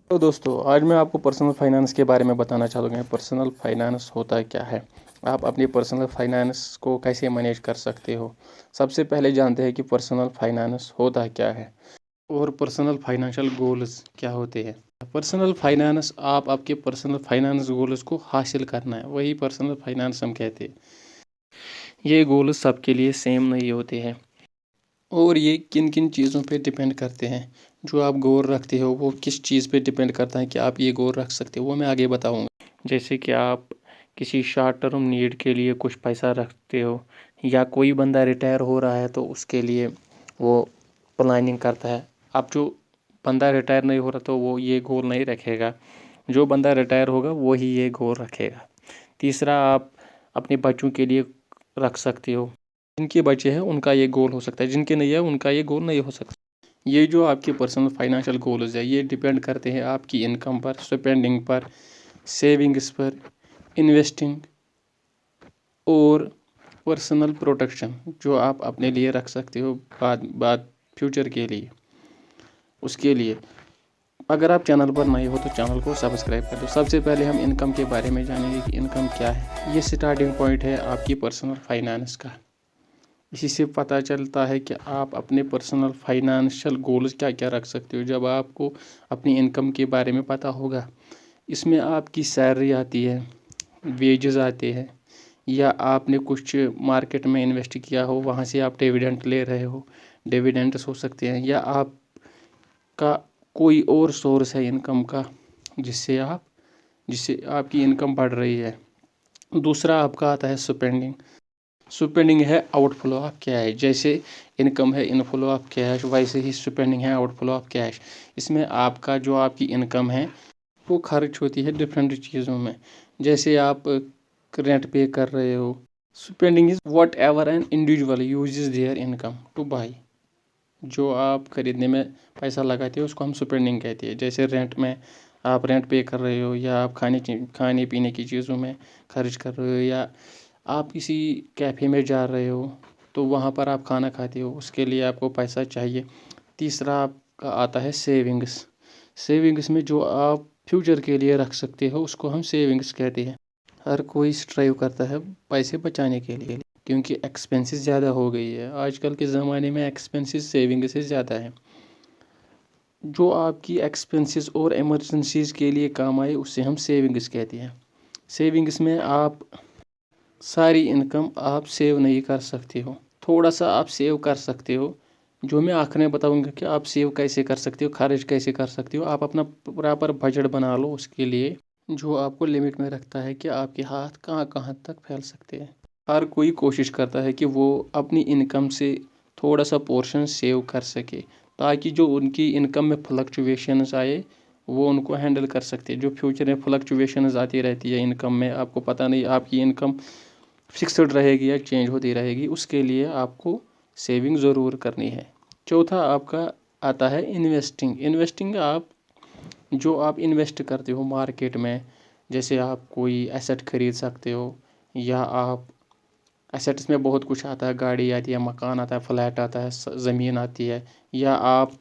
تو دوستو آج میں آپ کو پرسنل فائنانس کے بارے میں بتانا چاہوں گا پرسنل فائنانس ہوتا کیا ہے۔ آپ اپنی پرسنل فائنانس کو کیسے مینیج کر سکتے ہو۔ سب سے پہلے جانتے ہیں کہ پرسنل فائنانس ہوتا کیا ہے اور پرسنل فائنانشل گولز کیا ہوتے ہیں۔ پرسنل فائنانس آپ کے پرسنل فائنانس گولز کو حاصل کرنا ہے، وہی پرسنل فائنانس ہم کہتے ہیں۔ یہ گولز سب کے لیے سیم نہیں ہوتے ہیں اور یہ کن کن چیزوں پہ ڈپینڈ کرتے ہیں۔ جو آپ گول رکھتے ہو وہ کس چیز پہ ڈپینڈ کرتا ہے کہ آپ یہ گول رکھ سکتے ہو، وہ میں آگے بتاؤں گا۔ جیسے کہ آپ کسی شارٹ ٹرم نیڈ کے لیے کچھ پیسہ رکھتے ہو، یا کوئی بندہ ریٹائر ہو رہا ہے تو اس کے لیے وہ پلاننگ کرتا ہے۔ اب جو بندہ ریٹائر نہیں ہو رہا تو وہ یہ گول نہیں رکھے گا، جو بندہ ریٹائر ہوگا وہی یہ گول رکھے گا۔ تیسرا، آپ اپنے بچوں کے لیے رکھ سکتے ہو۔ جن کے بچے ہیں ان کا یہ گول ہو سکتا ہے، جن کے نہیں ہے ان کا یہ گول نہیں ہو سکتا۔ یہ جو آپ کے پرسنل فائنانشل گولز ہے یہ ڈیپینڈ کرتے ہیں آپ کی انکم پر، سپینڈنگ پر، سیونگز پر، انویسٹنگ اور پرسنل پروٹیکشن جو آپ اپنے لیے رکھ سکتے ہو بعد فیوچر کے لیے۔ اس کے لیے اگر آپ چینل پر نئے ہو تو چینل کو سبسکرائب کر دو۔ سب سے پہلے ہم انکم کے بارے میں جانیں گے کہ انکم کیا ہے۔ یہ سٹارٹنگ پوائنٹ ہے آپ کی پرسنل فائنانس کا۔ اسی سے پتہ چلتا ہے کہ آپ اپنے پرسنل فائنانشل گولز کیا کیا رکھ سکتے ہو۔ جب آپ کو اپنی انکم کے بارے میں پتہ ہوگا، اس میں آپ کی سیلری آتی ہے، ویجز آتے ہیں، یا آپ نے کچھ مارکیٹ میں انویسٹ کیا ہو وہاں سے آپ ڈیویڈنٹ لے رہے ہو، ڈیویڈنٹس ہو سکتے ہیں، یا آپ کا کوئی اور سورس ہے انکم کا جس سے آپ کی انکم بڑھ رہی ہے۔ دوسرا آپ کا آتا ہے سپینڈنگ۔ سپینڈنگ ہے آؤٹ فلو آف کیش۔ جیسے انکم ہے ان فلو آف کیش، ویسے ہی سپینڈنگ ہے آؤٹ فلو آف کیش۔ اس میں آپ کا جو آپ کی انکم ہے وہ خرچ ہوتی ہے ڈفرینٹ چیزوں میں۔ جیسے آپ رینٹ پے کر رہے ہو۔ Spending is whatever an individual uses their income to buy. جو آپ خریدنے میں پیسہ لگاتے ہو اس کو ہم سپینڈنگ کہتے ہیں۔ جیسے رینٹ میں آپ رینٹ پے کر رہے ہو، یا آپ کھانے پینے کی چیزوں میں خرچ کر رہے ہو، یا آپ کسی کیفے میں جا رہے ہو تو وہاں پر آپ کھانا کھاتے ہو، اس کے لیے آپ کو پیسہ چاہیے۔ تیسرا آپ کا آتا ہے سیونگس۔ سیونگس میں جو آپ فیوچر کے لیے رکھ سکتے ہو اس کو ہم سیونگس کہتے ہیں۔ ہر کوئی اسٹرائیو کرتا ہے پیسے بچانے کے لیے، کیونکہ ایکسپینسز زیادہ ہو گئی ہے آج کل کے زمانے میں۔ ایکسپینسز سیونگ سے زیادہ ہے۔ جو آپ کی ایکسپینسز اور ایمرجنسیز کے لیے کام آئے اسے ہم سیونگس کہتے ہیں۔ سیونگس میں آپ ساری انکم آپ سیو نہیں کر سکتے ہو، تھوڑا سا آپ سیو کر سکتے ہو، جو میں آخر میں بتاؤں گا کہ آپ سیو کیسے کر سکتے ہو، خرچ کیسے کر سکتے ہو۔ آپ اپنا پراپر بجٹ بنا لو اس کے لیے، جو آپ کو لمٹ میں رکھتا ہے کہ آپ کے ہاتھ کہاں کہاں تک پھیل سکتے ہیں۔ ہر کوئی کوشش کرتا ہے کہ وہ اپنی انکم سے تھوڑا سا پورشن سیو کر سکے، تاکہ جو ان کی انکم میں فلکچویشنز آئے وہ ان کو ہینڈل کر سکتے۔ جو فیوچر میں فلکچویشنز آتی رہتی ہے انکم میں، آپ کو پتہ نہیں آپ کی انکم فکسڈ رہے گی یا چینج ہوتی رہے گی، اس کے لیے آپ کو سیونگ ضرور کرنی ہے۔ چوتھا آپ کا آتا ہے انویسٹنگ۔ انویسٹنگ جو آپ انویسٹ کرتے ہو مارکیٹ میں، جیسے آپ کوئی ایسٹ خرید سکتے ہو، یا آپ ایسٹس میں بہت کچھ آتا ہے، گاڑی آتی ہے، مکان آتا ہے، فلیٹ آتا ہے، زمین آتی ہے، یا آپ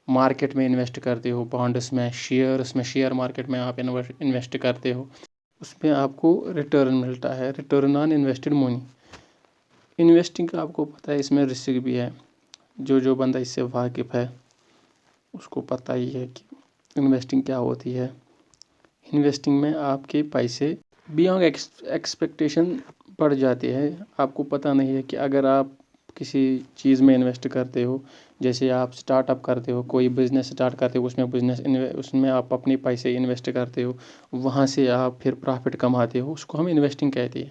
مارکیٹ میں انویسٹ کرتے ہو، بانڈس میں، شیئرس میں، شیئر مارکیٹ میں آپ انویسٹ کرتے ہو، اس میں آپ کو ریٹرن ملتا ہے، return on invested money. Investing کا آپ کو پتہ ہے اس میں رسک بھی ہے۔ جو بندہ اس سے واقف ہے اس کو پتہ ہی ہے کہ انویسٹنگ کیا ہوتی ہے۔ انویسٹنگ میں آپ کے پیسے بیانگ ایکسپیکٹیشن بڑھ جاتے ہیں۔ آپ کو پتہ نہیں ہے کہ اگر آپ کسی چیز میں انویسٹ کرتے ہو، جیسے آپ سٹارٹ اپ کرتے ہو، کوئی بزنس سٹارٹ کرتے ہو، اس میں آپ اپنے پیسے انویسٹ کرتے ہو، وہاں سے آپ پھر پرافٹ کماتے ہو، اس کو ہم انویسٹنگ کہتے ہیں۔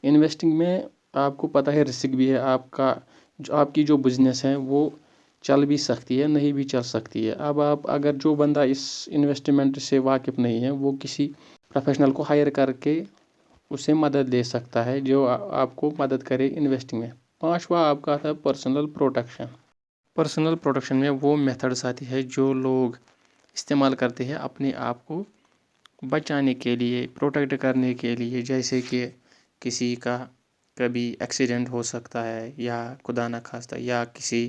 انویسٹنگ میں آپ کو پتہ ہے رسک بھی ہے۔ آپ کی جو بزنس ہے وہ چل بھی سکتی ہے، نہیں بھی چل سکتی ہے۔ اب اگر جو بندہ اس انویسٹمنٹ سے واقف نہیں ہے وہ کسی پروفیشنل کو ہائر کر کے اسے مدد لے سکتا ہے، جو آپ کو مدد کرے انویسٹنگ میں۔ پانچواں آپ کا آتا ہے پرسنل پروٹیکشن۔ پرسنل پروٹیکشن میں وہ میتھڈس آتی ہے جو لوگ استعمال کرتے ہیں اپنے آپ کو بچانے کے لیے، پروٹیکٹ کرنے کے لیے۔ جیسے کہ کسی کا کبھی ایکسیڈنٹ ہو سکتا ہے، یا خدا نخواستہ یا کسی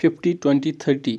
50-20-30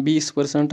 20%